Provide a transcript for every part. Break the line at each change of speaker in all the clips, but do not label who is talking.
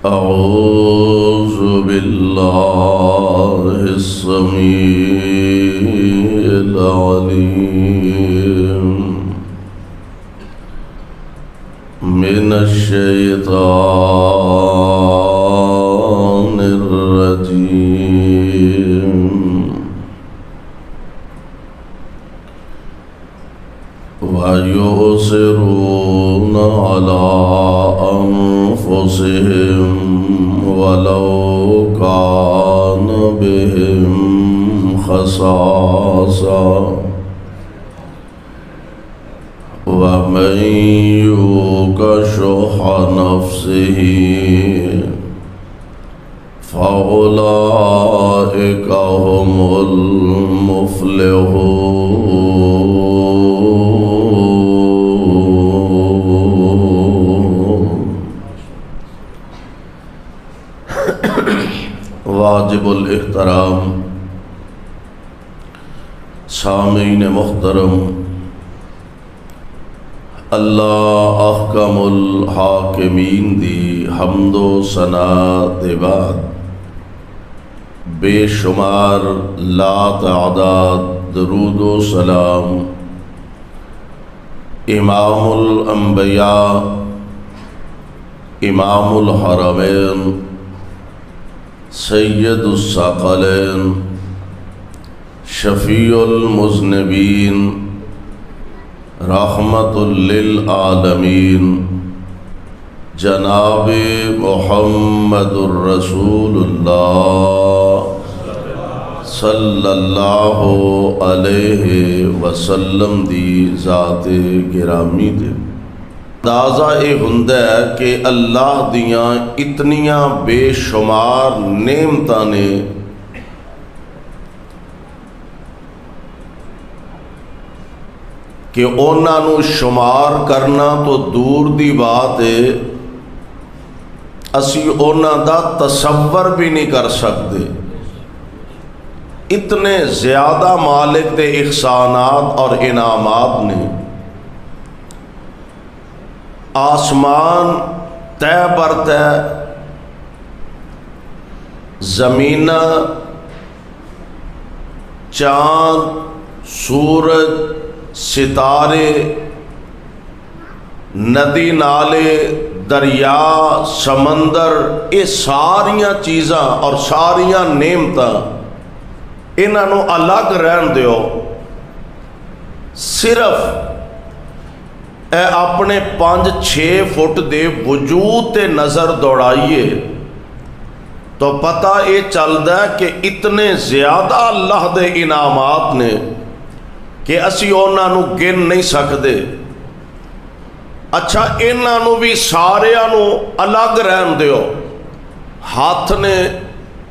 أعوذ بالله السميع العليم من الشيطان الرجيم ويؤثرون على أنفسهم ولو كان بهم خصاصة ومن يوق شح نفسه فأولئك هم المفلحون. واجب الاحترام سامعین محترم، اللہ احکم الحاکمین دی حمد و ثنا دے بعد بے شمار لا تعداد درود و سلام امام الانبیاء امام الحرمین سید الثقلین شفیع المذنبین رحمت للعالمین جناب محمد الرسول اللہ صلی اللہ علیہ وسلم دی ذات گرامی دے اندازہ یہ ہوندا ہے کہ اللہ دیاں اتنیاں بے شمار نعمتاں نے کہ انہاں نو شمار کرنا تو دور دی بات ہے، اسی انہاں دا تصور بھی نہیں کر سکتے۔ اتنے زیادہ مالک دے احسانات اور انعامات نے، آسمان طے بر طے، زمینہ، چاند، سورج، ستارے، ندی نالے، دریا، سمندر، یہ ساریاں چیزاں اور ساریاں نعمتاں انہاں نو الگ رہن دیو، صرف اے اپنے 5-6 فٹ دے وجود تے نظر دوڑائیے تو پتہ یہ چلدا ہے کہ اتنے زیادہ اللہ دے انعامات نے کہ اسی انہاں نو گن نہیں سکتے۔ اچھا انہاں نو بھی ساریاں نو الگ رہن دیو، ہاتھ نے،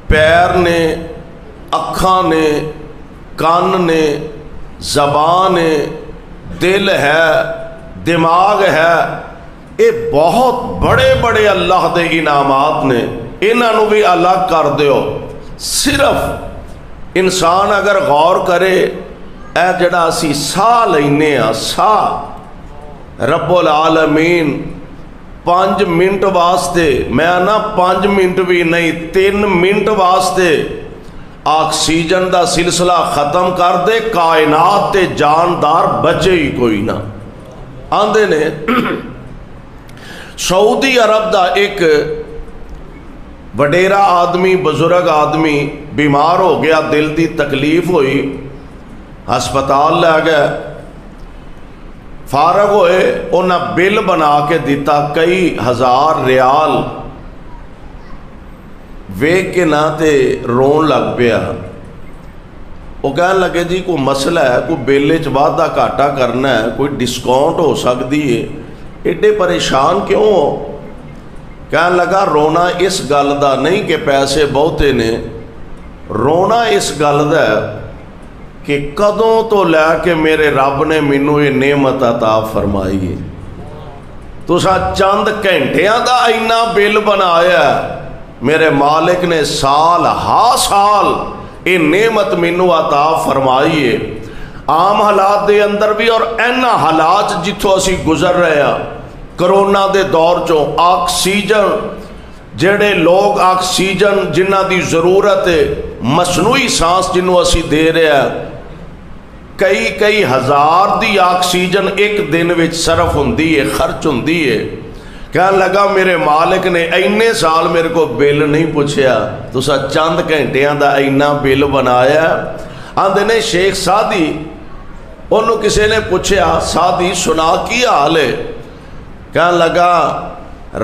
پیر نے، اکھاں نے، کان نے، زبان ہے، دل ہے، دماغ ہے، یہ بہت بڑے بڑے اللہ دے انعامات نے، انہاں نو بھی الگ کر دیو۔ صرف انسان اگر غور کرے، اے جڑا اسی ساہ لینے ہاں، ساہ رب العالمین 5 منٹ واسطے، میں نا 5 منٹ بھی نہیں 3 منٹ واسطے آکسیجن دا سلسلہ ختم کر دے، کائنات تے جاندار بچے ہی کوئی نہ۔ آندے نے سعودی عرب دا ایک وڈیرا آدمی، بزرگ آدمی بیمار ہو گیا، دل دی تکلیف ہوئی، ہسپتال لے گئے، فارغ ہوئے، انہاں بل بنا کے دیتا کئی ہزار ریال، ویکھ کے نہ تے رون لگ پیا۔ وہ کہنے لگے جی کوئی مسئلہ ہے، کوئی بل وچ وعدہ گھاٹا کرنا ہے، کوئی ڈسکاؤنٹ ہو سکتی ہے، ایڈے پریشان کیوں ہو؟ کہنے لگا رونا اس گل دا نہیں کہ پیسے بہتے نے، رونا اس گل دا ہے کہ کدوں تو لے کے میرے رب نے مینوں یہ نعمت عطا فرمائی ہے۔ تساں چند گھنٹیاں دا اینا بل بنایا، میرے مالک نے سال ہا سال یہ نعمت مینوں عطا فرمائی ہے۔ عام حالات دے اندر بھی اور اینا حالات جتھوں اسی گزر رہے ہیں، کرونا دے دور چوں آکسیجن جڑے لوگ آکسیجن جنہ دی ضرورت ہے مصنوعی سانس جنوں اسی دے رہے ہیں کئی ہزار دی آکسیجن ایک دن وچ صرف ہوندی ہے خرچ ہوندی ہے کہنے لگا میرے مالک نے اینے سال میرے کو بل نہیں پوچھیا تسا چند گھنٹیاں دا اینا بل بنایا آندے نے شیخ سادی انہوں کسی نے پوچھیا سادی سنا کی حال ہے کہنے لگا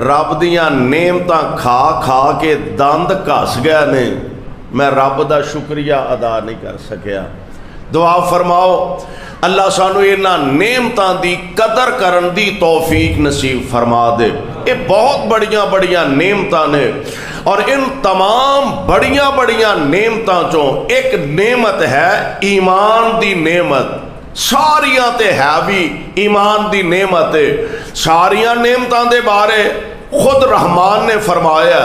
رب دیاں نعمتاں کھا کھا کے دند گھس گیا نے میں رب دا شکریہ ادا نہیں کر سکیا دعا فرماؤ اللہ سانو انہاں نعمتاں دی قدر کرن دی توفیق نصیب فرما دے یہ بہت بڑیاں نعمتاں نے اور ان تمام بڑیاں نعمتاں چوں ایک نعمت ہے ایمان دی نعمت ساریاں تے ہے بھی ایمان دی نعمت ہے ساریاں نعمتاں دے بارے خود رحمان نے فرمایا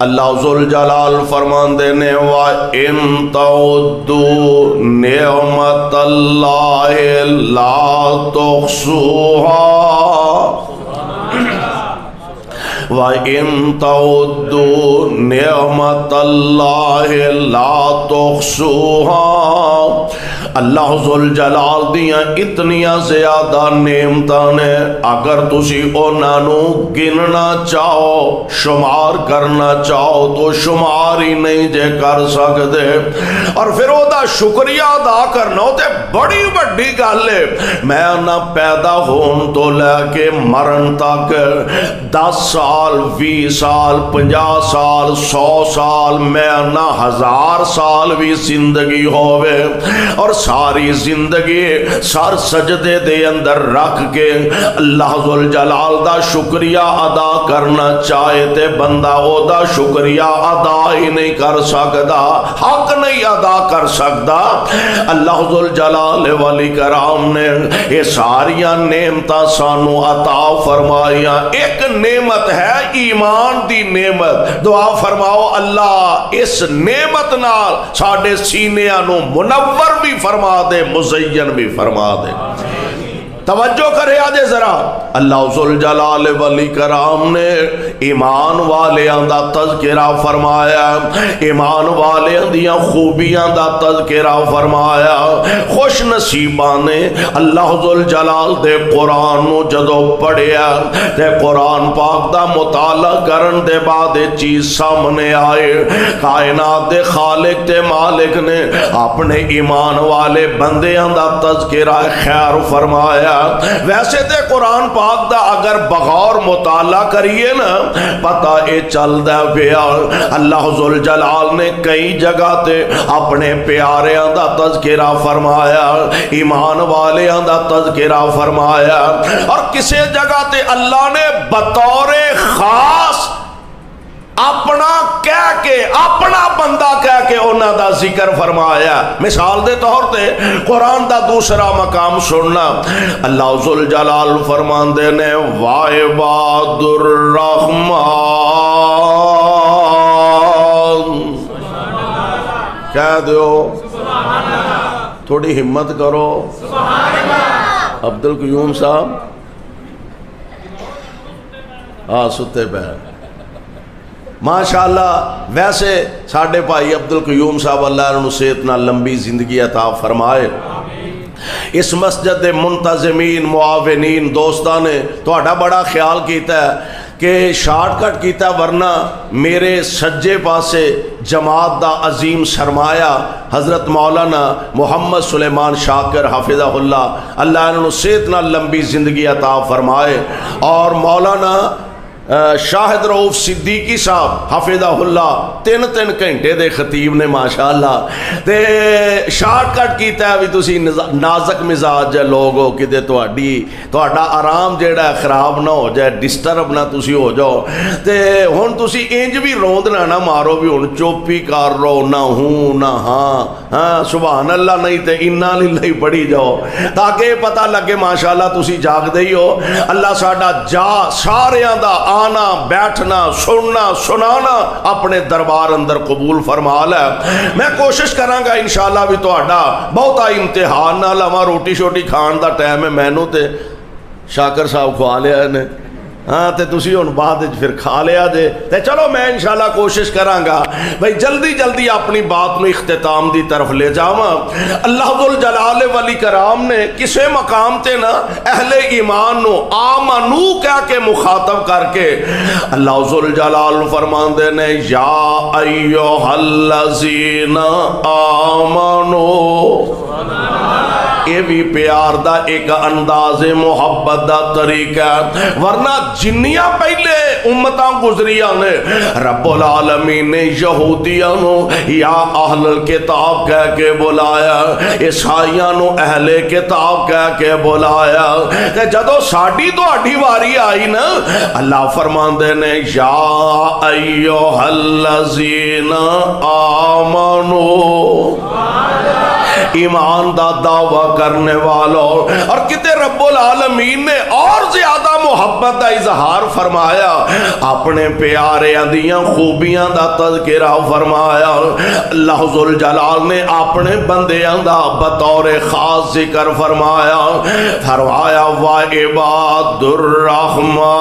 اللہ ذوالجلال فرماندے نے وَإِن تَعُدُّوا نِعْمَتَ اللَّهِ لَا تُحْصُوهَا وَإِن تَعُدُّوا نِعْمَتَ اللَّهِ لَا تُحْصُوهَا اللہ ذوالجلال دیاں اتنیاں زیادہ نعمتاں نے اگر تسی انہاں نو گننا چاہو شمار کرنا چاہو تو شمار ہی نہیں جے کر سکتے اور پھر او دا شکریہ ادا کرنا تے بڑی بڑی گل ہے میں نہ پیدا ہون تو لے کے مرن تک 10 سال 20 سال 50 سال 100 سال میں نہ 1000 سال بھی زندگی ہوئے اور ساری زندگی سر سجدے دے اندر رکھ کے اللہ ذوالجلال دا شکریہ ادا کرنا چاہے تے بندہ او دا شکریہ ادا ہی نہیں کر سکتا حق نہیں ادا کر سکتا اللہ ذوالجلال والی کرام نے یہ ساریاں نعمتاں سانو عطا فرمائیاں ایک نعمت ہے ایمان دی نعمت دعا فرماؤ اللہ اس نعمت نال ساڈے سینیاں نو منور بھی فرما دے مزین بھی فرما دے توجہ کرے آجے ذرا اللہ ذوالجلال والی کرام نے ایمان والیاں دا تذکرہ فرمایا ایمان والیاں دیاں خوبیاں دا تذکرہ فرمایا خوش نصیباں نے اللہ ذوالجلال دے قرآن نو جدو پڑھیا تے قرآن پاک دا مطالعہ کرن دے بعد چیز سامنے آئے کائنات دے خالق تے مالک نے اپنے ایمان والے بندیاں دا تذکرہ خیر فرمایا ویسے تے قرآن پاک دا اگر بغور مطالعہ کریے نا پتہ اے چل دا پیا اللہ ذوالجلال نے کئی جگہ تے اپنے پیاریاں دا تذکرہ فرمایا ایمان والیاں دا تذکرہ فرمایا اور کسی جگہ تے اللہ نے بطور خاص اپنا کہہ کے اپنا بندہ کہہ کے انہاں دا ذکر فرمایا مثال دے طور تے قرآن دا دوسرا مقام سننا اللہ ذوالجلال فرماندے نے وَعِبَادُ الرَّحْمَنِ کہہ دیو تھوڑی ہمت کرو عبدالقیوم صاحب ہاں ستے پہ ماشاءاللہ ویسے ساڑھے بھائی عبدالقیوم صاحب اللہ انہوں سے اتنا لمبی زندگی عطا فرمائے اس مسجد منتظمین معاونین دوستان نے توڑا بڑا خیال کیتا ہے کہ شارٹ کٹ کیتا ورنہ میرے سجے پاسے جماعت دا عظیم سرمایہ حضرت مولانا محمد سلیمان شاکر حافظہ اللہ انہوں سے اتنا لمبی زندگی عطا فرمائے اور مولانا شاہد رؤف صدیقی صاحب حافظہ اللہ 3 گھنٹے دے خطیب نے ماشاءاللہ تے شارٹ کٹ کیتا ہے بھی تسی نازک مزاج لوگ ہو کدے تہاڈا آرام جیڑا خراب نہ ہو جائے ڈسٹرب نہ تسی ہو جاؤ تے ہن تسی انج بھی روندنا نہ مارو بھی ہن چوپی کر رو نہ ہوں نہ ہاں سبحان اللہ نہیں تے انا للہ پڑھی جاؤ تاکہ پتہ لگے ماشاءاللہ تسی جاگ دے ہی ہو اللہ ساڈا جا ساریاں دا آنا بیٹھنا سننا سنانا اپنے دربار اندر قبول فرما لے میں کوشش کراں گا انشاءاللہ بھی تہاڈا بہتا امتحان نہ لواں روٹی شوٹی کھان دا ٹائم ہے مینوں تے شاکر صاحب کھوا لیا نے ہاں تے تسی ہن بعد وچ پھر کھا لیا جے تے چلو میں انشاءاللہ کوشش کراں گا بھئی جلدی جلدی اپنی بات نو اختتام دی طرف لے جاواں۔ اللہ ذوالجلال والی کرام نے کسے مقام تے نا اہل ایمان نو آمنو کہہ کے مخاطب کر کے اللہ ذوالجلال فرماندے نے یا ایھا الذین آمنو، یہ بھی پیار دا ایک انداز محبت دا طریقہ، ورنہ جنیاں پہلے امتاں گزریاں نے رب العالمین نے یہودیاں نو یا اہل الکتاب کہہ کے بلایا، عیسائیاں نو اہل کتاب کہہ کے بلایا، تے جدو ساڈی تہاڈی واری آئی نا اللہ فرماندے نے یا ایھا الذین آمنو، ایمان دا دعویٰ کرنے والوں، اور کتے رب العالمین نے اور زیادہ محبت دا اظہار فرمایا، اپنے پیارے دیاں خوبیاں دا تذکرہ فرمایا۔ اللہ ذوالجلال نے اپنے بندیاں دا بطور خاص ذکر فرمایا، فرمایا وَعِبَادُ الرحمن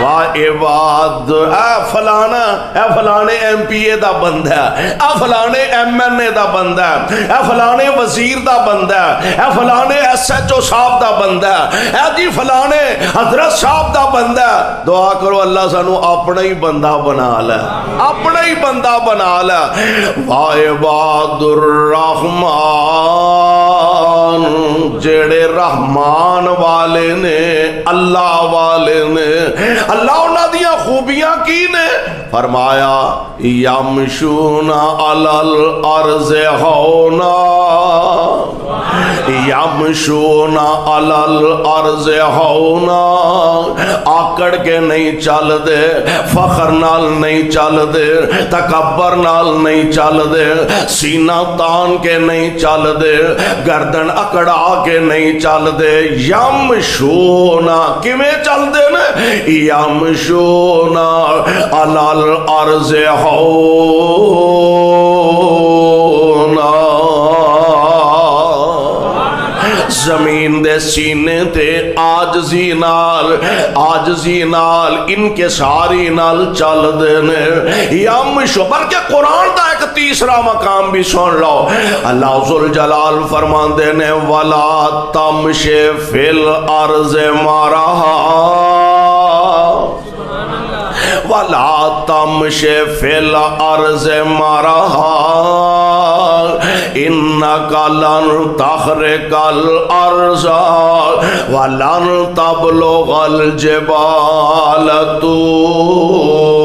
وَعِبَادُ، اے فلانا اے فلانے ایم پی اے دا بندہ ہے، اے فلانے ایم این اے دا بندہ ہے، اے فلانے وزیر دا بندہ ہے، اے فلانے ایس ایچ او صاحب دا بندہ ہے، اے جی فلانے حضرت صاحب دا بندہ ہے۔ دعا کرو اللہ سانو اپنا ہی بندہ بنا لے، اپنا ہی بندہ بنا لے۔ وَعِبَادُ الرحمن، جڑے رحمان والے نے، اللہ والے نے، اللہ انہاں دیاں خوبیاں کی نے؟ فرمایا یمشون علی الارض ہونا، یمشون علی الارض ہونا، آکڑ کے نہیں چل دے، فخر نال نہیں چل دے، تکبر نال نہیں چل دے، سینہ تان کے نہیں چل دے، گردن اکڑا کے نہیں چل دے، یمشون کیویں چل دے نا؟ یمشون علی الارض ہونا، زمین دے سینے تے آجزی نال انکساری نال چل دینے، یمشو، بلکہ قرآن دا ایک تیسرا مقام بھی سن لو، اللہ ذوالجلال فرمان دینے وَلَا تَمْشِ فِي الْأَرْضِ مَرَحًا وَلَا تَمْشِ فِي الْأَرْضِ مَرَحًا إِنَّكَ لَن تَخْرِقَ الْأَرْضَ وَلَن تَبْلُغَ الْجِبَالَ طُولًا۔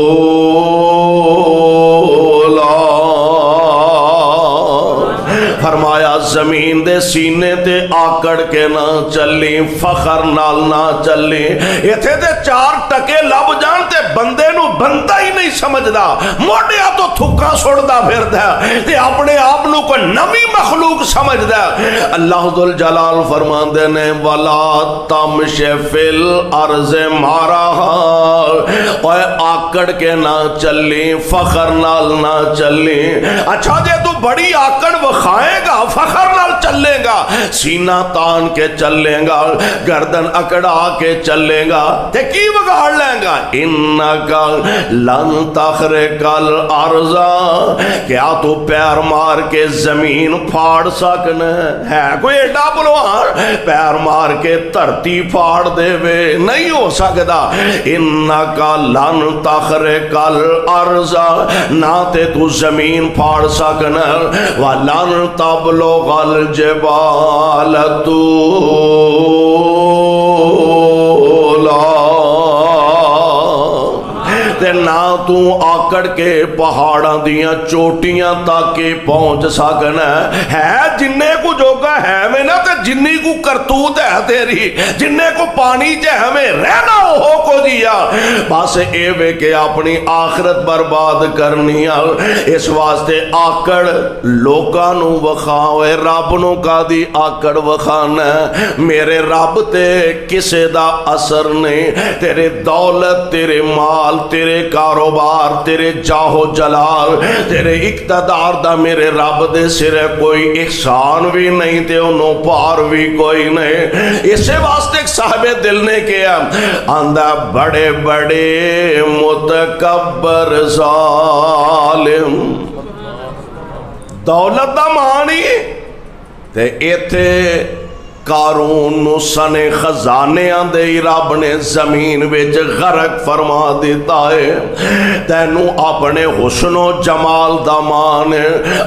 فرمایا زمین دے سینے تے آکڑ کے نہ چلی، فخر نال نہ چلی، ایتھے تے چار ٹکے لب جان تے بندے نو بندہ ہی نہیں سمجھدا، موڈیا تو تھکا سڑدا پھردا تے اپنے آپ نو کوئی نوی مخلوق سمجھدا۔ اللہ ذوالجلال فرماندے نے وَلَا تَمْشِ فِي الْأَرْضِ مَرَحًا، اوے آکڑ کے نہ چلی، فخر نال نہ چلی۔ اچھا جے تو بڑی آکڑ وکھائے گا، فخر نال چلے گا، سینہ تان کے چلے گا، گردن اکڑا کے چلے گا، تے کی بگاڑ لیں گا؟ انکا لن تخرق الارض، کیا تو پیر مار کے زمین پھاڑ سکنا ہے؟ کوئی ایڈا بلوان پیر مار کے دھرتی پھاڑ دے وے؟ نہیں ہو سکتا۔ انکا لن تخرق الارض، نہ تے تو زمین پھاڑ سکنا، وَلَن تَبْلُغَ الْجِبَالَ طُولًا، تے نہ تو آکڑ کے پہاڑاں دیاں چوٹیاں تک پہنچ سکنا ہے۔ جننے کو جوگا ہے میں نا تے جننی کو کرتوت ہے تیری، جننے کو پانی جے ہمیں رہنا ہو کو دی آ بس اے وے کہ اپنی آخرت برباد کرنی آ اس واسطے آکڑ لوکاں نو وکھاوے رب نو کادی آکڑ وکھانا میرے رب تے کسے دا اثر نہیں تیرے دولت تیرے مال تیرے کاروبار تیرے جاہو جلال تیرے اقتدار دا میرے رب دے سرے کوئی احسان بھی نہیں تے انہوں پار بھی کوئی نہیں اسے واسطے ایک صاحب دل نے کیا آندہ بڑے بڑے متکبر ظالم دولت دا مانی تے ایتھے قارون نو سنے خزانے آندے رب نے زمین وچ غرق فرما دیتا ہے تینو اپنے حسن و جمال دا مان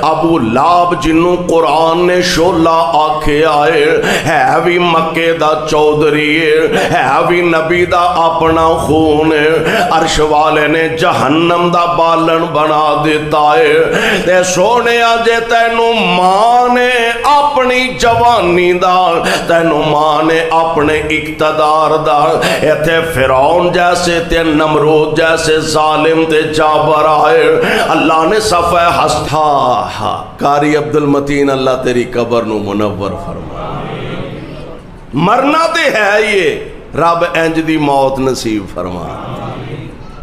ابو لاب جنو قرآن نے شولہ آکھے آئے ہے بھی مکے دا چودری ہے بھی نبی دا اپنا خون عرش والے نے جہنم دا بالن بنا دیتا ہے تے سونے آجے تینو مانے اپنی جوانی دا تینو ماں نے اپنے اقتدار دار ایتھے فرعون جیسے تے نمرود جیسے ظالم تے جابر آئے اللہ نے صفحہ ہستا قاری عبدالمتین اللہ تیری قبر نو منور فرما مرنا تے ہے یہ رب انج دی موت نصیب فرما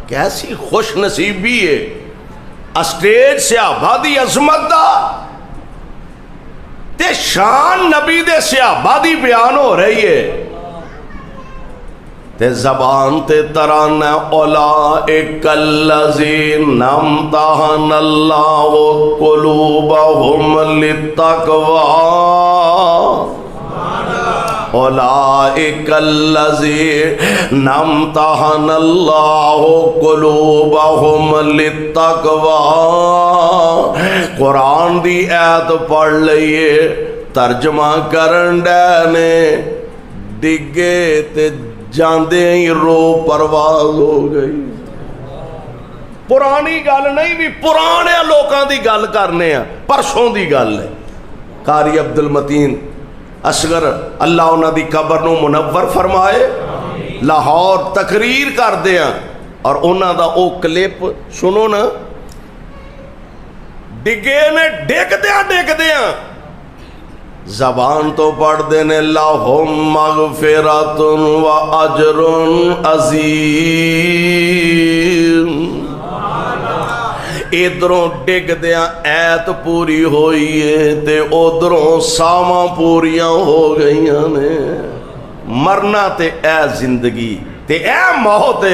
کیسی خوش نصیبی ہے اسٹیج سے آبادی عظمت دا تے شان نبی دے صحابہ دی بیان ہو رہی ہے تے زبان تے ترانہ اولئک الذین امتحن اللہ قلوبہم للتقوی اولئک الذین امتحن اللہ قلوبہم للتقوی قرآن دی آیت پڑھ لئیے ترجمہ کرن ڈینے ڈگے تے جاندے ہی رو پرواز ہو گئی پرانی گل نہیں بھی پرانے لوکاں دی گل کرنے ہیں پرسوں دی گل ہے قاری عبدالمتین اصغر اللہ انہاں دی قبر نو منور فرمائے لاہور تقریر کر دیا اور انہاں دا او کلپ سنو نا ڈگے نے ڈگ دیا زبان تو پڑھ دینے لہم مغفرت و اجر عظیم ادھروں ڈگ دیا ایت پوری ہوئی ہے تے ادھروں ساواں پوریاں ہو گئیاں نے مرنا تے اے زندگی تے اے موت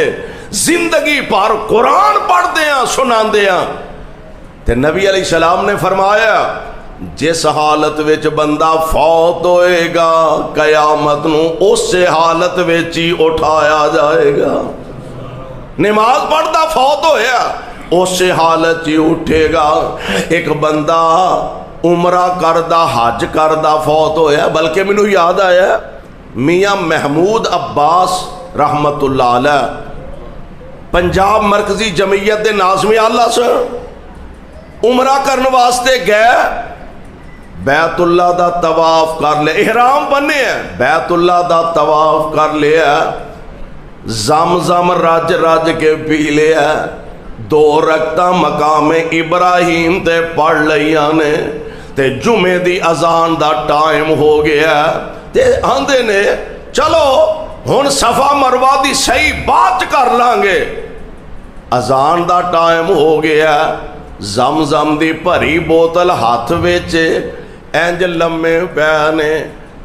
زندگی پر قرآن پڑھ دیا سنان دیا تے نبی علیہ السلام نے فرمایا جس حالت وچ بندہ فوت ہوئے گا قیامت نو اس سے حالت وچ ہی اٹھایا جائے گا نماز پڑھتا فوت ہویا اس سے حالت ہی اٹھے گا ایک بندہ عمرہ کردہ حج کردہ فوت ہویا بلکہ میں نے یاد آیا میاں محمود عباس رحمت اللہ علیہ پنجاب مرکزی جمعیت دے ناظمی اللہ سے عمرہ کرنے واسطے گئے بیت اللہ دا طواف کر لے احرام بنے ہیں بیت اللہ دا طواف کر لیا زمزم رج رج کے پی لیا 2 رکعتاں مقام ابراہیم تے پڑھ لیاں نے تے جمعے دی اذان دا ٹائم ہو گیا تے آندے نے چلو ہن صفا مروہ دی صحیح بات کر لانگے اذان دا ٹائم ہو گیا زمزم دی بھری بوتل ہاتھ وچ انج لمے پیانے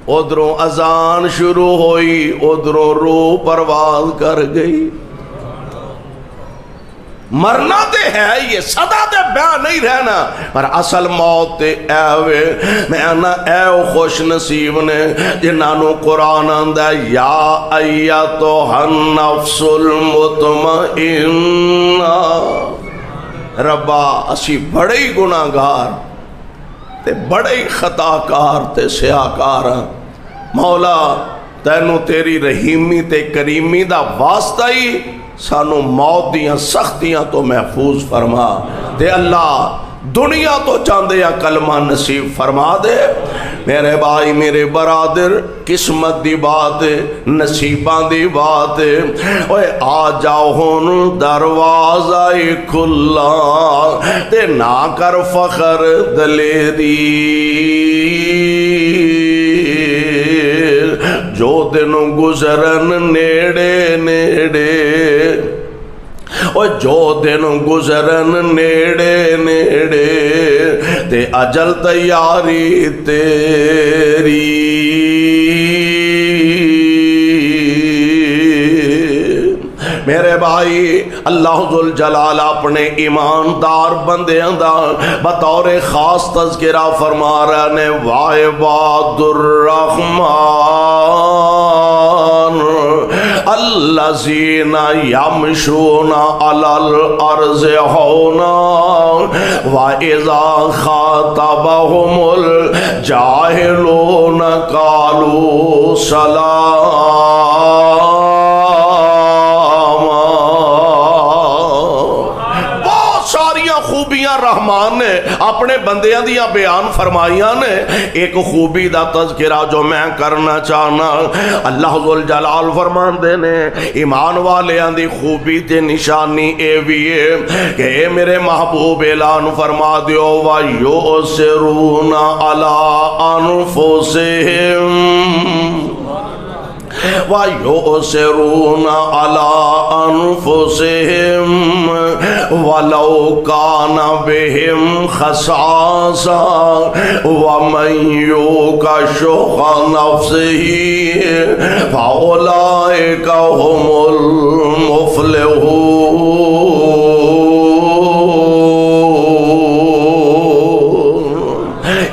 ادھروں اذان شروع ہوئی ادھروں روح پرواز کر گئی مرنا تے ہے یہ صدا تے بیان نہیں رہنا پر اصل موت تے ایوے میں انا ایو خوش نصیب نے جنانو قرآن آندہ یا ایتھا النفس المطمئنہ ربا اسی بڑے ہی گناہگار تے بڑے ہی خطاکار تے سیاکار مولا تینو تیری رحیمی تے کریمی دا واسطہ ہی سانو موت دیاں سختیاں تو محفوظ فرما تے اللہ دنیا تو چاہتے ہیں کلمہ نصیب فرما دے میرے بھائی میرے برادر قسمت دی بات نصیباں دی بات اوے آ جاؤ ہن دروازہ کھلا تے نہ کر فخر دلیری جو دن گزرن نیڑے نیڑے جو دن گزرن نیڑے نیڑے تے اجل تیاری تیری میرے بھائی اللہ ذوالجلال اپنے ایماندار بندیاں دا بطور خاص تذکرہ فرما رہے نے وعباد الرحمن الذین یمشون علی الارض ہونا وَإِذَا خَاطَبَهُمُ الْجَاهِلُونَ قَالُوا سَلَامًا خوبیاں رحمان نے اپنے بندیاں دیا بیان فرمائیاں نے ایک خوبی دا تذکرہ جو میں کرنا چاہنا اللہ ذوالجلال فرمان دے نے ایمان والیاں دی خوبی تے نشانی اے بھی ہے کہ اے میرے محبوب اعلان فرما دیو وَيُؤْثِرُونَ عَلَىٰ أَنفُسِهِمْ وَيُؤْثِرُونَ عَلَىٰ أَنفُسِهِمْ وَلَوْ كَانَ بِهِمْ خَصَاصَةٌ وَمَن يُوقَ شُحَّ نَفْسِهِ فَأُولَٰئِكَ هُمُ الْمُفْلِحُونَ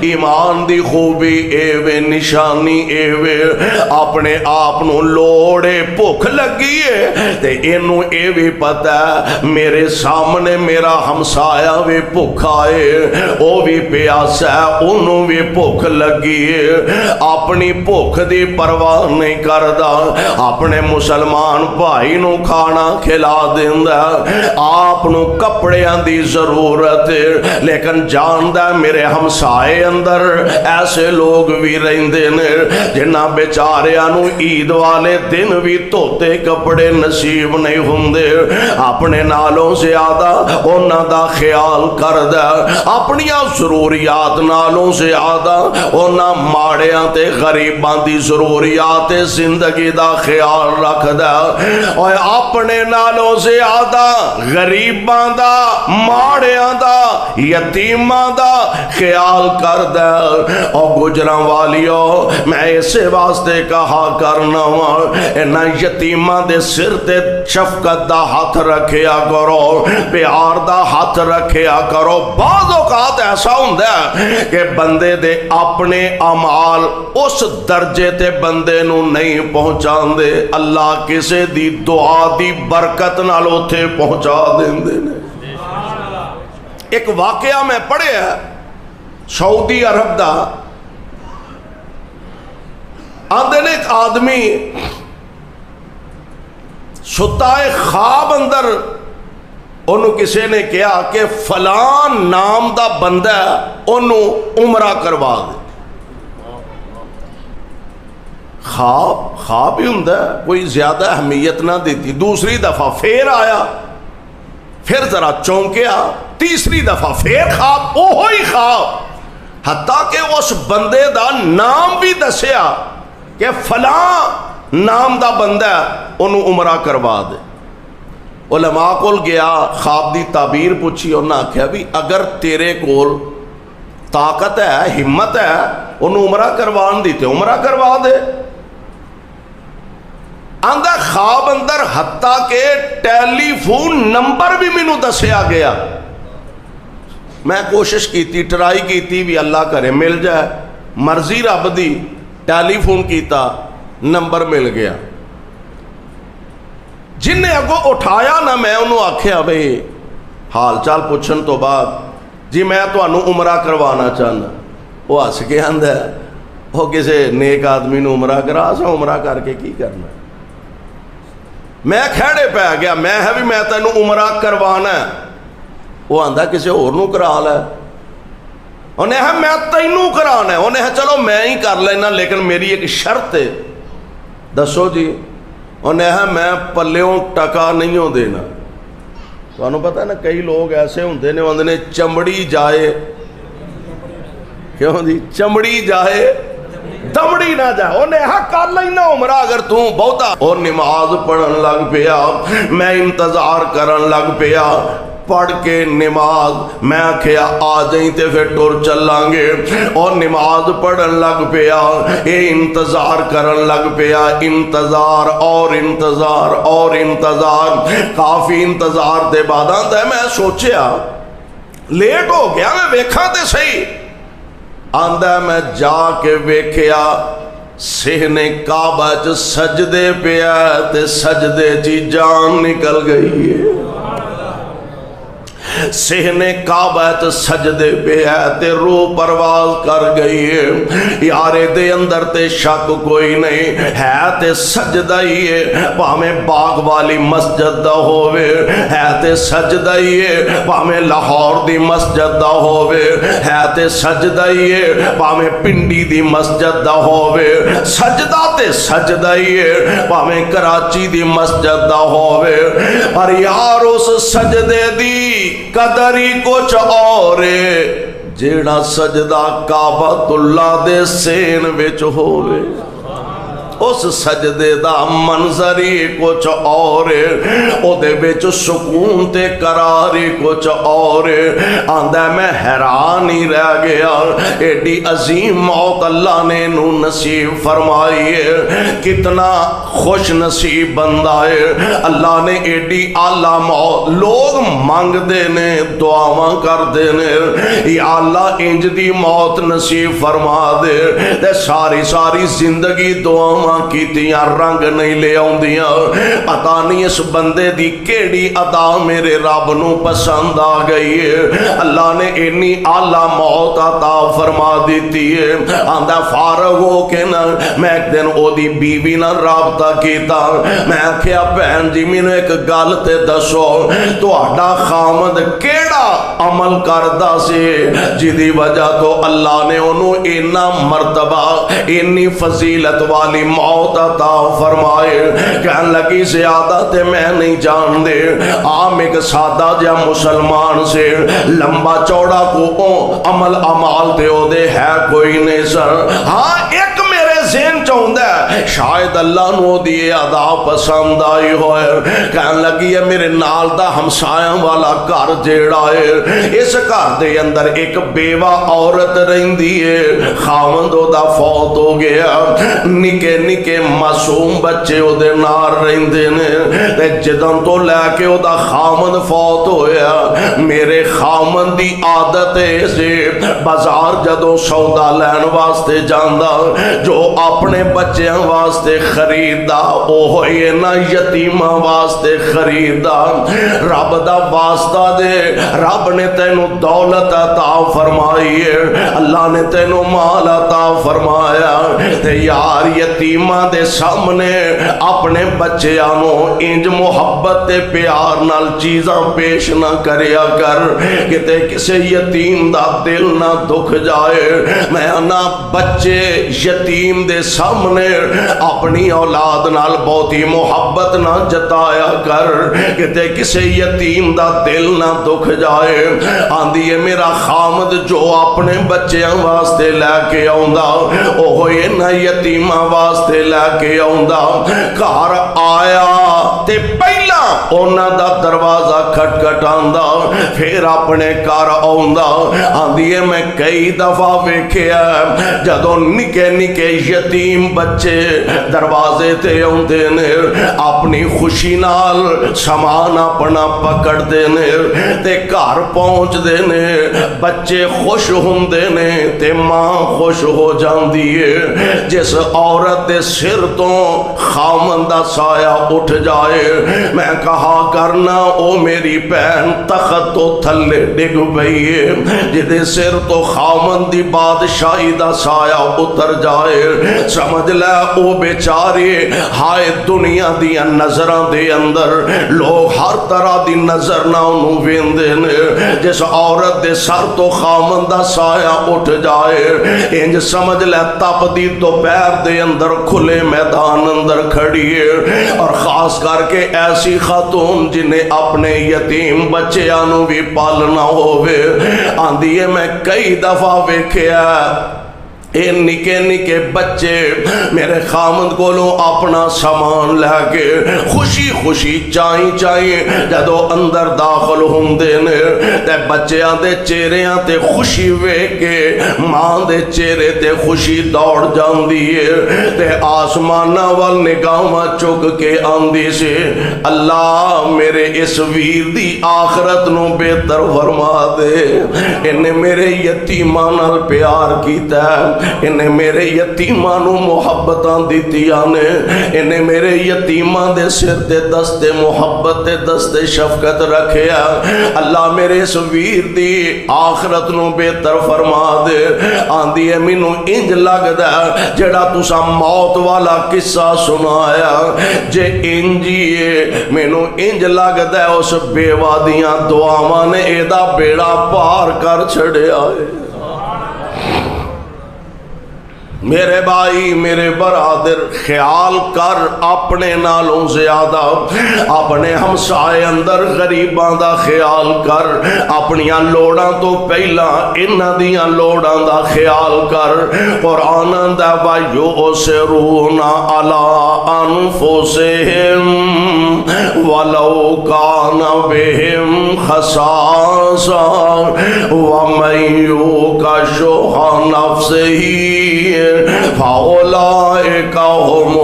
ایمان دی خوبی اے وے نشانی اے وے اپنے آپنو لوڑے بھوک لگی ہے تے اینو اے بھی پتا ہے میرے سامنے میرا ہمسایا بھی بھوک آئے او بھی پیاسا ہے انو بھی بھوک لگی ہے اپنی بھوک دی پرواہ نہیں کردا اپنے مسلمان بھائی نو کھانا کھلا دیندا آپنو کپڑیاں دی ضرورت ہے لیکن جاندا میرے ہمسائے اندر ایسے لوگ بھی رہندے نے جنہاں بیچاریاں نو عید والے دن بھی توتے کپڑے نصیب نہیں ہوندے اپنے نالوں زیادہ انہاں دا خیال کردا اپنیاں ضروریات نالوں زیادہ انہاں ماڑیاں تے غریباں دی ضروریات زندگی دا خیال رکھدا اور اپنے نالوں زیادہ غریباں دا ماڑیاں دا یتیماں دا خیال کردا اور گجراں والیوں میں اسے واسطے کہا کرنا انہاں یتیماں دے سر تے شفقت دا ہاتھ رکھیا کرو پیار دا ہاتھ رکھیا کرو بعض اوقات ایسا ہوندا ہے کہ بندے دے اپنے اعمال اس درجے تے بندے نو نہیں پہنچان دے اللہ کسے دی دعا دی برکت نال اوتھے پہنچا دیندے نے ایک واقعہ میں پڑھیا سعودی عرب دا آندے نے ایک آدمی ستائے خواب اندر انہوں کسے نے کہا کہ فلان نام دا بندہ انہوں عمرہ کروا دے خواب ہی ہوندہ ہے کوئی زیادہ اہمیت نہ دیتی دوسری دفعہ پھر آیا پھر ذرا چونکیا تیسری دفعہ پھر خواب اوہی خواب حتیٰ کہ اس بندے دا نام بھی دسیا کہ فلاں نام دا بندہ انہوں عمرہ کروا دے علماء کول گیا خواب دی تعبیر پوچھی انہوں نے کہا بھی اگر تیرے کول طاقت ہے ہمت ہے انہوں عمرہ کروان دیتے عمرہ کروا دے آندہ خواب اندر حتیٰ کہ ٹیلی فون نمبر بھی مینوں دسیا گیا میں کوشش کی تھی ٹرائی کی تھی بھی اللہ کرے مل جائے مرضی رب دی ٹیلی فون کیتا نمبر مل گیا جن نے اگو اٹھایا نہ میں انہوں آکھیا بھئی حال چال پوچھن تو بعد جی میں تو انہوں عمرہ کروانا چاہنا وہ ہس کے آندہ ہے وہ کسے نیک آدمی نو عمرہ کرا سا عمرہ کر کے کی کرنا ہے میں کھڑے پہ گیا میں ہے بھی میں تینوں عمرہ کروانا ہے وہ آندہ کسے اور نو کرا لے انہیں ہے میں تینوں کرانا ہے، انہیں ہے چلو میں ہی کر لینا لیکن میری ایک شرط ہے۔ دسو جی؟ انہیں ہے میں پلیوں ٹکا نہیں ہو دینا۔ تو انہوں پتہ ہے نا کئی لوگ ایسے ہوندے نے وندے نے چمڑی جائے، کیوں جی؟ چمڑی جائے دمڑی نہ جائے، انہیں ہاں کر لینا عمرہ اگر تو بہتا۔ اور نماز پڑھن لگ پیا، میں انتظار کرن لگ پیا، پڑھ کے نماز میں کیا آ جائیں تے پھر ٹر چلیں گے، اور نماز پڑھن لگ پیا، یہ انتظار کرن لگ پیا، انتظار اور انتظار اور انتظار، کافی انتظار دے بعد آندا ہے میں سوچیا لیٹ ہو گیا، میں ویکھاں تے صحیح، آندا ہے میں جا کے ویکھیا سہنے کعبہ چ سجدے پیا تے سجدے چی جان نکل گئی ہے، سہنے کعبہ تے سجدے پہ ہے تے روح پرواز کر گئی ہے، یارے دے اندر تے شک کوئی نہیں ہے تے سجدہ ہی ہے، پامیں باغ والی مسجد دا ہووے ہے تے سجدہ ہی ہے، پامیں لاہور دی مسجد دا ہووے ہے تے سجدہ ہی ہے، پامیں پنڈی دی مسجد دا ہووے سجدہ تے سجدہ ہی ہے، پامیں کراچی دی مسجد دا ہووے، اور یار اس سجدے دی قدر ہی کچھ اور جیڑا سجدہ کعبۃ اللہ دے سین وچ ہووے، اس سجدے دا منظر ہی کچھ اور، او دے وچ سکون تے قرار ہی کچھ اور، آندا میں حیران ہی رہ گیا، ایڈی عظیم موت اللہ نے نو نصیب فرمائی ہے، کتنا خوش نصیب بندہ ہے، اللہ نے ایڈی اعلیٰ موت، لوگ مانگ دینے دعاواں کر دینے یا اللہ انج دی موت نصیب فرما دے، تے ساری ساری زندگی دعاواں کیتیاں رنگ نہیں لے آؤندیاں، پتہ نہیں اس بندے دی کیڑی عطا میرے رب نو پسند آ گئی ہے، اللہ نے انی اعلیٰ موت عطا فرما دیتی ہے، آندہ فارغ ہو کے نا میں ایک دن او دی بیوی نا رابطہ کیتا، میں کیا بہن جی میں نے ایک گل تے دسو تو آڈا خامد کیڑا عمل کردہ سے جدی وجہ تو اللہ نے انہوں اینا مرتبہ انی فضیلت والی موت عطا فرمائے، کہن لگی زیادہ تے میں نہیں جان دے، عام ایک سادہ جا مسلمان سے لمبا چوڑا کو عمل عمال دے ہو دے ہے کوئی نہیں سر، ہاں ایک میرے ذہن چاہندہ ہے شاید اللہ نو دیئے ادا پسند آئی ہوئے، کہن لگی ہے میرے نال دا ہمسایاں والا گھر جیڑا ہے، اس گھر دے اندر ایک بیوہ عورت رہندی ہے، خاوندو دا فوت ہو گیا، نکے نکے معصوم بچے او دے نار رہندے نے، تے جدن تو لے کے او دا خامد فوت ہویا، میرے خامد دی عادت ہے سے بازار جدوں سودا لین واسطے جاندہ جو اپنے بچیاں واسطے خریدا او ہوئے نا یتیمہ واسطے خریدا، رب دا واسطہ دے، رب نے تینو دولت عطا فرمائی ہے، اللہ نے تینو مال عطا فرمایا، تے یار یتیمہ دے سامنے اپنے بچے آنو انج محبت تے پیار نال چیزاں پیش نہ کریا کر کہ تے کسے یتیم دا دل نہ دکھ جائے، میں انا بچے یتیم دے سامنے اپنی اولاد نال بہتی محبت نہ جتایا کر کہ تے کسے یتیم دا دل نہ دکھ جائے، آندھی ہے میرا خامد جو اپنے بچیاں واسطے لے کے آؤندا او ہوئے نہ یتیمہ واسطے لے کے آؤندا، گھر آیا تے پہلا اونا دا دروازہ کھٹ کھٹ آندا، پھر اپنے گھر آؤندا، آندھی ہے میں کئی دفعہ ویکھیا جدوں نکے نکے یتیم بچے دروازے تے آؤندے نے، اپنی خوشی نال سامان اپنا پکڑ دے نے تے گھر پہنچ دے نے، بچے خوش ہوندے نے تے ماں خوش ہو جاندی ہے، جس عورت دے سر تو خامندہ سایہ اٹھ جائے، میں کہا کرنا او میری بہن تخت تو تھلے ڈگ پئیے جدے سر تو خامن دی بادشاہی دا سایہ اتر جائے سمجھ لے او بیچارے ہائے دنیا دیا نظراں دے اندر لوگ ہر طرح دی نظر نہ انہوں ویندے نے جس عورت دے سر تو خامن دا سایہ اٹھ جائے انج سمجھ لے تپ دی دوپہر دے اندر کھلے میدان اندر کھڑیے اور خاص کر کے ایسی خاتون جنہیں اپنے یتیم بچے آنو بھی پالنا ہوئے آندھیے میں کئی دفعہ ویکھیا اے نکے نکے بچے میرے خامد کو لو اپنا سامان لے کے خوشی خوشی چائیں جدو اندر داخل ہوں دینے تے بچے آدھے چہرے آتے خوشی وے کے ماں دے چہرے تے خوشی دوڑ جان دیئے تے آسمانہ وال نگاہاں چک کے آندھی سے اللہ میرے اس ویر دی آخرت نو بہتر فرما دے انہیں میرے یتیمان پیار کیتا ہے انہیں میرے یتیمانوں محبتاں دیتیاں نے انہیں میرے یتیمان دے سر تے دست محبت تے دست شفقت رکھیا اللہ میرے اس ویر دی آخرت نو بہتر فرما دے آندھی ہے مینو انج لگ دا جڑا تسا موت والا قصہ سنایا جے انجیے مینو انج لگ دا اس بیوادیاں دعاواں نے ایدہ بیڑا پار کر چھڑے آئے میرے بھائی میرے برادر خیال کر اپنے نالوں زیادہ اپنے ہمسائے اندر غریباں دا خیال کر اپنیاں لوڑاں تو پہلا انہاں دیاں لوڑاں دا خیال کر قرآن دا وَيُؤْثِرُونَ عَلَىٰ أَنفُسِهِمْ وَلَوْ كَانَ بِهِمْ خَصَاصَةٌ وَمَن يُوقَ شُحَّ نَفْسِهِ فَأُولَئِكَ هُمُ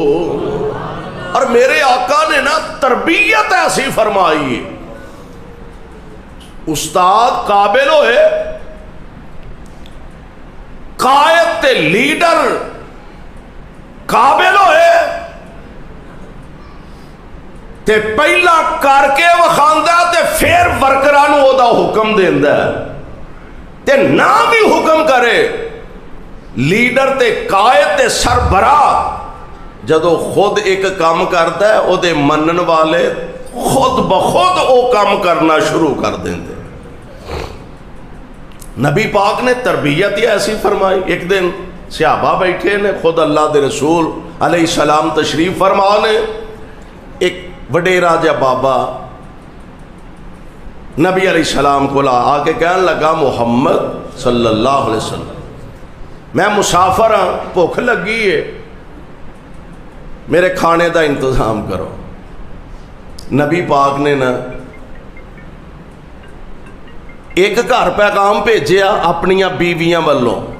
الْمُفْلِحُونَ اور میرے آقا نے نا تربیت ایسی فرمائی استاد قابل ہوئے قائد تے لیڈر قابل ہوئے تے پہلا کر کے وکھاندا تے پھر ورکراں نوں اودا حکم دیندا تے نہ بھی حکم کرے لیڈر تے قائد تے سربراہ جدو خود ایک کام کرتا ہے او دے منن والے خود بخود او کام کرنا شروع کر دیندے نبی پاک نے تربیت ہی ایسی فرمائی ایک دن صحابہ بیٹھے نے خود اللہ دے رسول علیہ السلام تشریف فرمانے ایک وڈیرا جا بابا نبی علیہ السلام کو آ کے کہنے لگا محمد صلی اللہ علیہ وسلم میں مسافر ہاں بھوک لگی ہے میرے کھانے دا انتظام کرو نبی پاک نے نا ایک گھر پیغام بھیجیا اپنیاں بیویاں والوں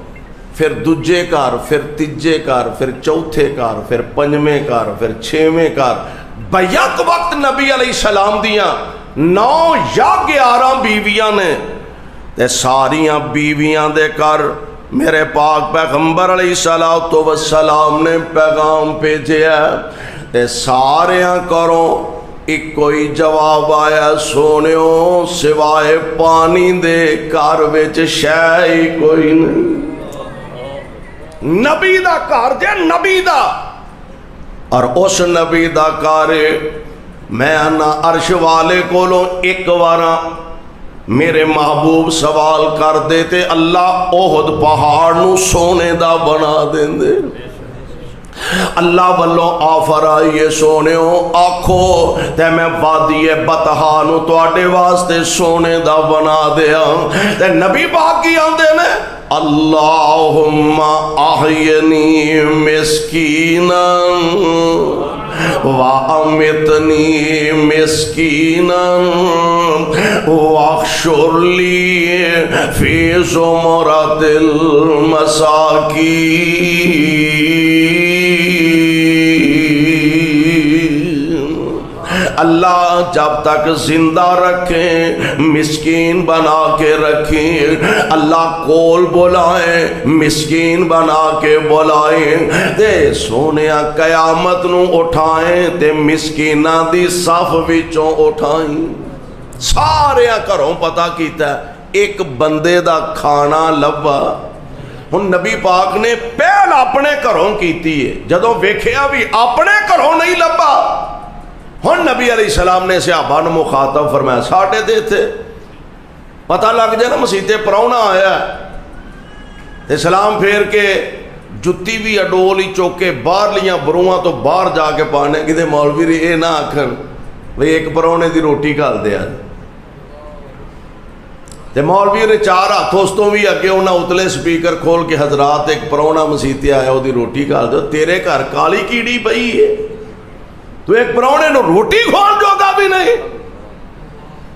پھر دوجے گھر پھر تیجے گھر پھر چوتھے گھر پھر پنجویں گھر پھر چھویں گھر بیک وقت نبی علیہ السلام دیاں 9 یا 11 بیویاں نے تے ساریاں بیویاں دے کر میرے پاک پیغمبر علیہ السلام نے پیغام بھیجیا تے ساریاں کرو ایک کوئی جواب آیا سونیوں سوائے پانی دے گھر وچ شے کوئی نہیں نبی دا گھر جے نبی دا اور اس نبی دا کارے میں آنا عرش والے کولوں ایک وارا میرے محبوب سوال کر دیتے اللہ احد پہاڑ نو سونے دا بنا دیں دے اللہ والوں آفر آئیے سونے ہو آکھو تے میں وادی بطحا نو تو آٹے واسطے سونے دا بنا دیا تے نبی پاک کی آندے نے اللہم احینی مسکینا وَأَمِتْنِي مِسْكِينًا وَاحْشُرْ لِي فِي زُمْرَةِ الْمَسَاكِينَ اللہ جب تک زندہ رکھیں مسکین بنا کے رکھیں، اللہ کول بلائیں مسکین بنا کے بلائیں، تے سونیا قیامت نو اٹھائیں تے مسکیناں دی صف وچوں اٹھائیں۔ سارے گھروں پتہ کیتا ہے ایک بندے دا کھانا لبا، ہن نبی پاک نے پہل اپنے گھروں کیتی ہے، جدوں ویکھیا بھی اپنے گھروں نہیں لبا، ہن نبی علیہ السلام نے صحابہ نو مخاطب فرمایا ساڈے تے اتھے پتہ لگ جائے نا مسیتے پراؤنا آیا تے سلام پھیر کے جتی بھی اڈول ہی چوکے باہر لیاں بروواں تو باہر جا کے پانے کدے مولوی ری اے نہ آکھن بھئی ایک پراؤنے دی روٹی کھال دیا تے مولوی نے چار ہاتھ اس تو بھی اگے انہاں اتلے سپیکر کھول کے حضرات ایک پراؤنا مسیتے آیا وہ دی روٹی کھال دو، تیرے گھر کالی کیڑی پئی ہے تو ایک پراؤنے نو روٹی کھول جوگا بھی نہیں،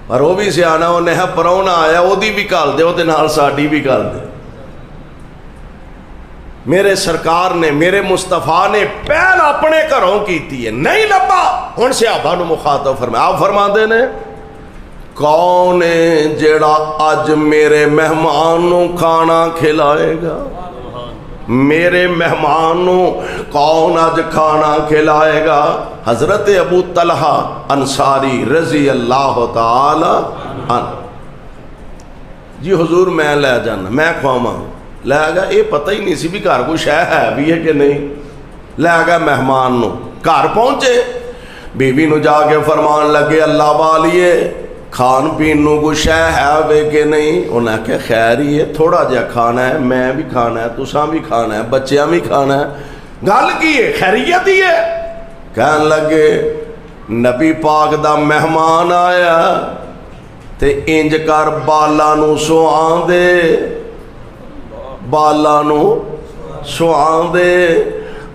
پر وہ بھی سیانا انہیں پراؤنا آیا وہ دی بھی کھال دے وہ تے نال ساڈی بھی کھال دے۔ میرے سرکار نے میرے مصطفیٰ نے پہل اپنے گھروں کیتی ہے، نہیں لبا ہن صحابہ نو مخاطب فرمایا، آپ فرماندے نے کون ہے جڑا اج میرے مہمان نو کھانا کھلائے گا، میرے مہمان نو کون اج کھانا کھلائے گا؟ حضرت ابو طلحہ انصاری رضی اللہ تعالی عنہ، جی حضور میں لے جانا میں کھواواں، لے گا یہ پتہ ہی نہیں سی بھی گھر کوئی شے ہے بھی ہے کہ نہیں، لے گا مہمان نو، گھر پہنچے بیوی نو جا کے فرمان لگے اللہ والیے کھان پین نو کوئی شے ہے وے کہ نہیں، انہیں کہ خیر ہی ہے تھوڑا جہا کھانا ہے، میں بھی کھانا ہے تساں بھی کھانا ہے بچیاں بھی کھانا ہے، گل کی ہے خیریت ہی ہے۔ کہن لگے نبی پاک دا مہمان آیا تے انج کر بالا نو سوان دے، بالا نو سوان دے،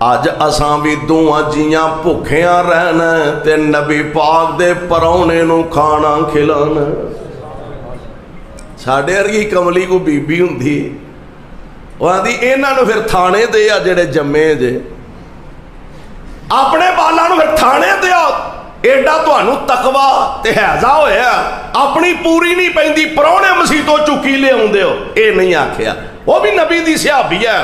اج اساں بھی دوہاں جیاں بھکھیاں رہنا تے نبی پاک دے پراؤنے نو کھانا کھلانا۔ ساڈے ورگی کملی کو بی بی ہوندی وہ آندی انہاں نو پھر تھانے دے آ جڑے جمے جے، اپنے بالاں نو پھر تھانے دے آ، ایڈا تانوں تقوی تے حیضہ ہویا اپنی پوری نہیں پیندی پراؤنے مسیتوں چکی لے آوندے ہو، اے نہیں آکھیا، وہ بھی نبی دی صحابی ہے،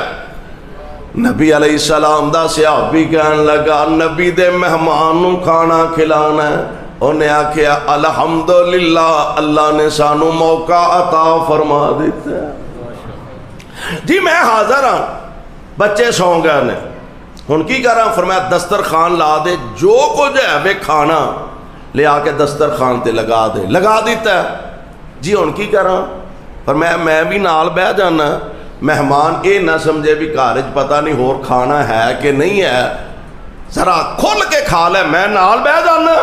نبی علیہ السلام دا صحابی کہن لگا نبی دے مہمان نو کھانا کھلانا ہے، انہیں آکھیا الحمدللہ اللہ نے سانو موقع عطا فرما دیتا ہے، جی میں حاضر ہاں بچے سو گئے نے ہن کی کر رہا، فرمایا دسترخوان لا دے جو کچھ ہے وے کھانا لے آ کے دسترخوان تے لگا دے، لگا دیتا ہے، جی ہن کی کر رہا، فرمایا میں بھی نال بہ جانا، مہمان اے نہ سمجھے بھی گھر وچ پتہ نہیں ہور کھانا ہے کہ نہیں ہے، ذرا کھل کے کھا لے، میں نال بہ جانا،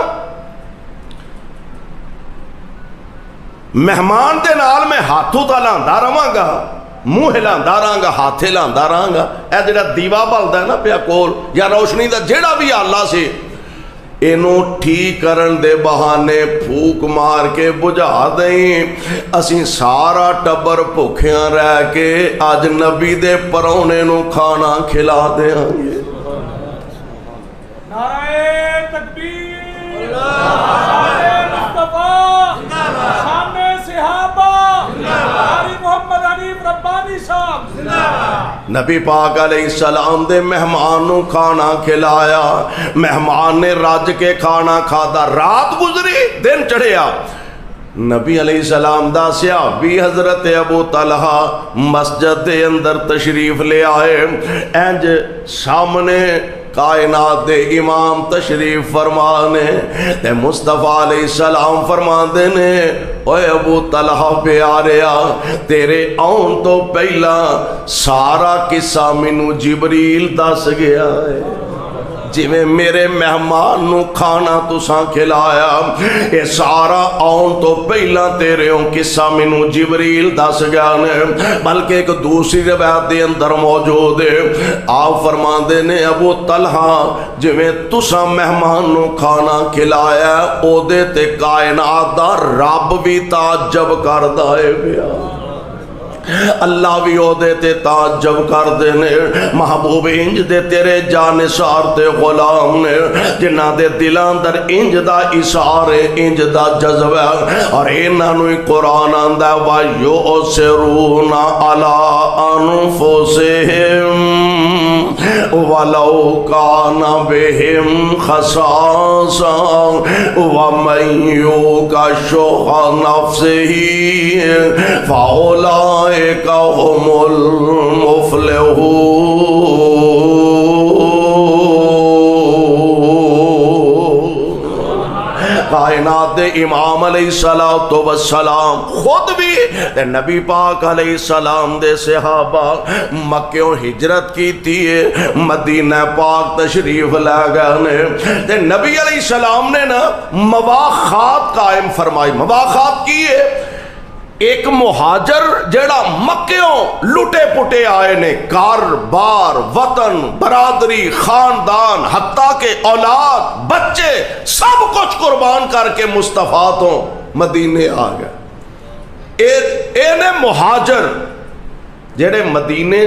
مہمان دے نال میں ہاتھوں ہلاندا رہاں گا، منہ ہلاندا رہاں گا، ہاتھ ہلاندا رہاں گا، اے جڑا دیوا بلدا ہے نا پیا کول یا روشنی دا جڑا بھی آلہ سی اینو ٹھیک کرن دے بہانے پھوک مار کے بجھا دیں، اسی سارا ٹبر بھکھیاں رہ کے آج نبی دے پراؤنے نو کھانا کھلا دیں گے۔
نعرہ تکبیر، نعرہ مصطفیٰ، شان صحابہ، قاری محمد حنیف ربانی صاحب،
نبی پاک علیہ السلام دے مہمان نو کھانا کھلایا، مہمان نے رج کے کھانا کھادا، رات گزری دن چڑھیا، نبی علیہ السلام دا صحابی حضرت ابو طلحہ مسجد دے اندر تشریف لے آئے، انج سامنے کائنات دے امام تشریف فرمانے تے مصطفیٰ علیہ السلام فرماندے نے اوے ابو طلحہ پیاریا تیرے آن تو پہلا سارا قصہ مینوں جبریل دس گیا ہے، جی میں میرے مہمان نو کھانا تساں کھلایا، اے سارا آن تو پہلا تیرے ہوں قصہ مینوں جبریل دس گیا نے، بلکہ ایک دوسری روایت دے اندر موجود ہے، آپ فرماندے نے ابو طلحہ جی میں تساں مہمان نو کھانا کھلایا او دے تے کائنات دا رب بھی تعجب کردا ہے پیا، اللہ بھی او دے تے تعجب کر دے نے محبوب انج دے تیرے جانثار تے غلام نے جنہ دے دلاں اندر انج دا اثار ہے انج دا جذبہ اور انہاں نوں قرآن آندا وَيُؤْثِرُونَ عَلَىٰ أَنفُسِهِمْ وَلَوْ كَانَ بِهِمْ خَصَاصَةٌ وَمَن يُوقَ شُحَّ نَفْسِهِ فَأُولَٰئِكَ هم المفلحون۔ کائنات امام علیہ السلام خود بھی نبی پاک علیہ السلام دے صحابہ مکیوں ہجرت کی تھی مدینہ پاک تشریف لے گئے تے نبی علیہ السلام نے نا مواخات قائم فرمائی۔ مواخات کی ہے ایک مہاجر جڑا مکیوں لٹے پٹے آئے نے کار بار وطن برادری خاندان حتیٰ کہ اولاد بچے سب کچھ قربان کر کے مصطفیٰ تو مدینے آ گئے۔ اینے مہاجر جڑے مدینے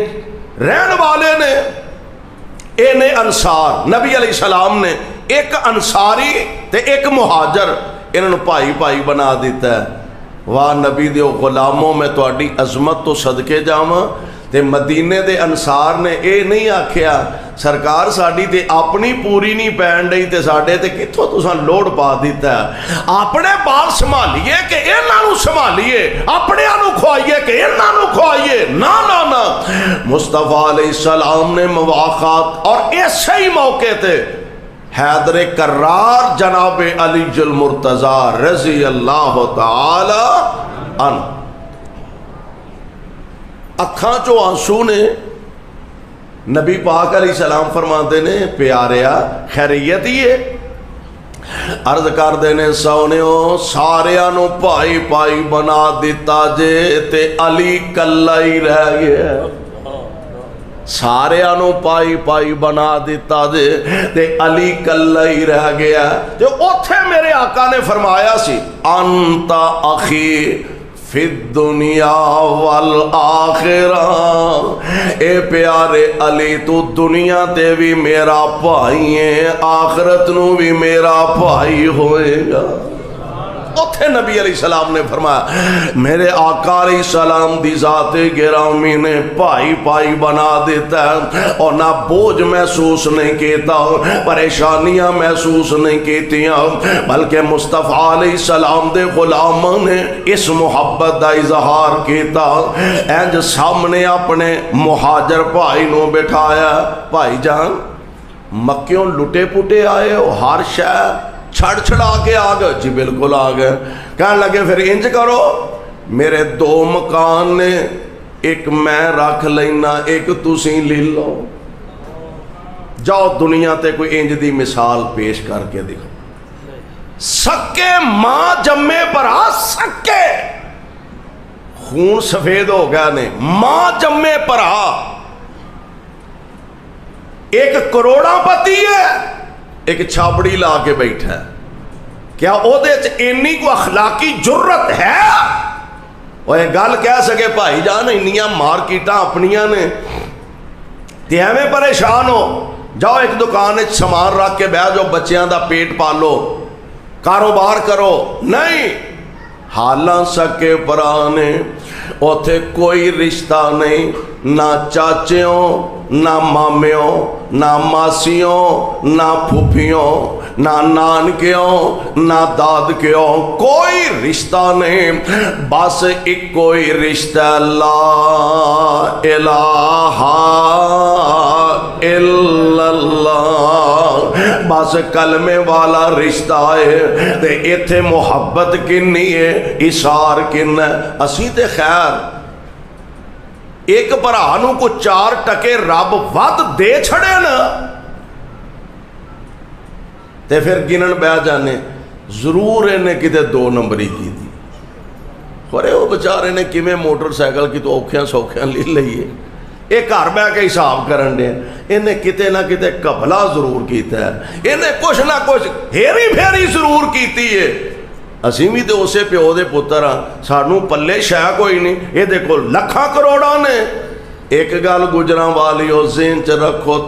رہن والے نے اینے انصار نبی علیہ السلام نے ایک انصاری تے ایک مہاجر انہوں پائی پائی بنا دیتا ہے۔ واہ نبی دے غلاموں میں تواڈی عظمت تو صدقے جاواں تے مدینے دے انصار نے اے نہیں آکھیا سرکار ساڈی تے اپنی پوری نہیں پین رہی تے ساڈے تے کتھوں تساں لوڑ پا دیتا ہے۔ اپنے بال سنبھالیے کہ انہاں نوں سنبھالیے، اپنے نوں کھوائیے کہ انہاں نوں کھوائیے، نا نا نا۔ مصطفیٰ علیہ السلام نے مواخات اور ایسے ہی موقع تے حیدر کرار جناب علی المرتضیٰ رضی اللہ تعالی عنہ اکھاں چو آنسو نے نبی پاک علیہ السلام فرماتے نے پیاریا خیریت ہی ہے؟ عرض کر دینے سونیوں ساریاں نو پائی پائی بنا دیتا جے تے علی کلا ہی رہ گیا۔ سارے آنو پائی پائی بنا دیتا دے تے علی کلا ہی رہ گیا۔ جو اوتھے میرے آقا نے فرمایا سی انتا اخی فی الدنیا والآخرہ، اے پیارے علی تو دنیا تے بھی میرا بھائی ہے آخرت نو بھی میرا بھائی ہوئے گا۔ اوتھے نبی علیہ السلام نے فرمایا میرے آقا علیہ السلام دی ذات گرامی نے پائی پائی بنا دیتا ہے اور نہ بوجھ محسوس نہیں کیتا پریشانیاں محسوس نہیں کیتیاں بلکہ مصطفیٰ علیہ السلام دے غلاموں نے اس محبت دا اظہار کیتا۔ اینج سامنے اپنے مہاجر بھائی نو بٹھایا بھائی جان مکیوں لٹے پٹے آئے ہو ہر شے چھڑ چھڑا کے آ گئے؟ جی بالکل آ گئے۔ کہنے لگے پھر انج کرو میرے دو مکان نے ایک میں رکھ لینا ایک تسی لے لو، جاؤ دنیا تے کوئی انج دی مثال پیش کر کے دیکھو۔ سکے ماں جمے برا سکے خون سفید ہو گیا نے ماں جمے پرا ایک کروڑا پتی ہے ایک چھاپڑی لا کے بیٹھا ہے، کیا او دے اینی کو اخلاقی جرت ہے وہ یہ گل کہہ سکے بھائی جان انیاں مارکیٹاں اپنیاں نے تے ایویں پریشان ہو جاؤ ایک دکان سامان رکھ کے بیٹھ جاؤ بچیاں دا پیٹ پالو کاروبار کرو؟ نہیں، حالاں سکے پرانے اوتھے کوئی رشتہ نہیں، نہ چاچیوں نہ مامیوں نہ ماسیوں نہ پھوپھیوں نہ نانکیوں نہ دادکیوں کوئی رشتہ نہیں، بس ایک کوئی رشتہ لا الہ الا اللہ، بس کلمے والا رشتہ ہے۔ تے ایتھے محبت کنی ہے اثار کن ہے؟ اسی تے خیر ایک برانو کو 4 ٹکے رب ود دے چھڑے نا تے پھر گنن بہ جانے ضرور انہیں کتے 2 نمبری کی تھی خورے وہ بچارے نے کیویں موٹر سائیکل کی تو اوکھیاں سوکھیاں لے لئیے ایک گھر بہ کے حساب کرن دے انہیں کتے نہ کتے قبلہ ضرور کیتا ہے، انہیں کچھ نہ کچھ ہیری پھیری ضرور کیتی ہے، ਅਸੀਂ ਵੀ ਤੇ ਉਸੇ ਪਿਓ ਦੇ ਪੁੱਤਰ ਹਾਂ, ਸਾਨੂੰ ਪੱਲੇ ਸ਼ੈ ਕੋਈ ਨਹੀਂ, ਇਹਦੇ ਕੋਲ ਲੱਖਾਂ ਕਰੋੜਾਂ ਨੇ। ਇੱਕ ਗੱਲ ਗੁਜਰਾਂ ਵਾਲੀਓ ਜ਼ਿਹਨ ਚ ਰੱਖੋ,